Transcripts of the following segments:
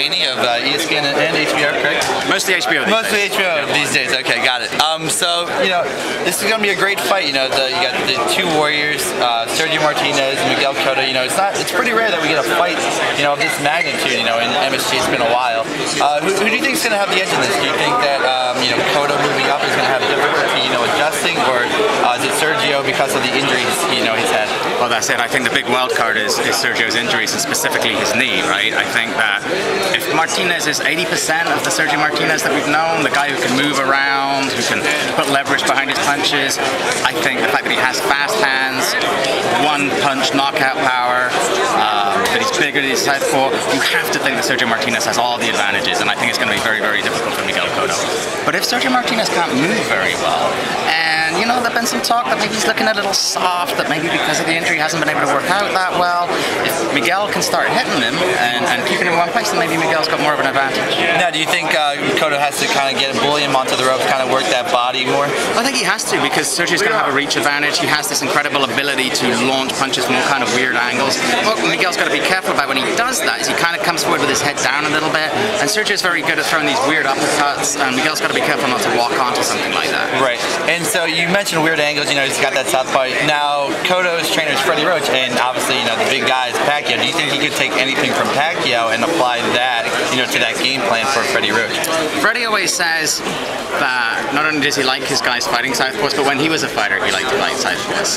Mulvaney of ESPN and HBO, correct? Mostly HBO. Mostly HBO these days. Okay, got it. So this is going to be a great fight. You got the two warriors, Sergio Martinez and Miguel Cotto. It's pretty rare that we get a fight, of this magnitude. In MSG, it's been a while. Who do you think is going to have the edge in this? Do you think that Cotto moving up is going to have difficulty, adjusting, or is it Sergio because of the injuries he's had? Well, that's it. I think the big wild card is Sergio's injuries, and specifically his knee, right? I think that if Martinez is 80% of the Sergio Martinez that we've known, the guy who can move around, who can put leverage behind his punches, I think the fact that he has fast hands, one-punch knockout power, that he's bigger than he's southpaw, you have to think that Sergio Martinez has all the advantages, and I think it's going to be very, very difficult for Miguel Cotto. But if Sergio Martinez can't move very well, and there's been some talk that maybe he's looking a little soft, that maybe because of the injury he hasn't been able to work out that well. If Miguel can start hitting him and keeping him in one place, then maybe Miguel's got more of an advantage. Now, do you think Cotto has to kind of bully him onto the ropes, kind of work that body more? I think he has to, because Sergio's going to have a reach advantage. He has this incredible ability to launch punches from all kind of weird angles. What Miguel's got to be careful about when he does that is he kind of comes forward with his head down a little bit, and Sergio's very good at throwing these weird uppercuts, and Miguel's got to be careful not to walk onto something like that. Right. And so you mentioned weird angles. He's got that southpaw. Now, Cotto's trainer is Freddie Roach, and obviously, the big guy is Pacquiao. Do you think he could take anything from Pacquiao and apply that, to that game plan for Freddie Roach? Freddie always says that not only does he like his guys fighting southpaws, but when he was a fighter, he liked to fight southpaws.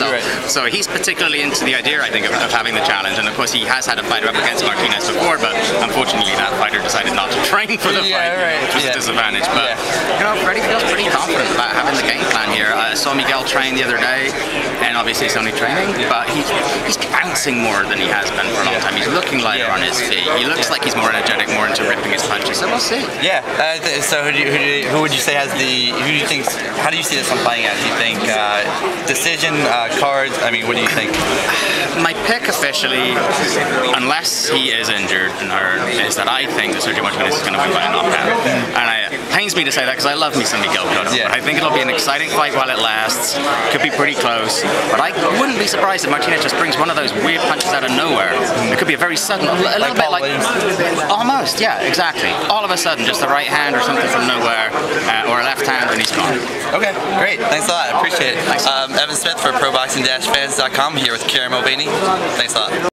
So he's particularly into the idea, I think, of having the challenge. And of course, he has had a fighter up against Martinez before, but unfortunately, that fighter decided not to train for the fight, which was a disadvantage. But Freddie feels pretty confident about having the game plan here. I saw Miguel train the other day, and obviously he's only training, but he's bouncing more than he has been for a long time. He's looking lighter on his feet. He looks like he's more energetic, more into ripping his punches. So we'll see. Yeah. So who would you say has the? Who do you think? How do you see this one playing out? Do you think decision, cards? I mean, what do you think? My pick officially, unless he is injured and hurt, is that I think that Sergio Martinez is going to win by a knockout. And it pains me to say that because I love me some Miguel Cotto. Yeah. I think it'll be an exciting fight while it lasts. Could be pretty close. But I wouldn't be surprised if Martinez just brings one of those weird punches out of nowhere. It could be a very sudden, a little bit like almost, yeah, exactly. All of a sudden, just the right hand or something from nowhere, or a left hand, and he's gone. Okay, great. Thanks a lot. I appreciate it. Thanks. Evan Smith for ProBoxing-Fans.com here with Kieran Mulvaney. Thanks a lot.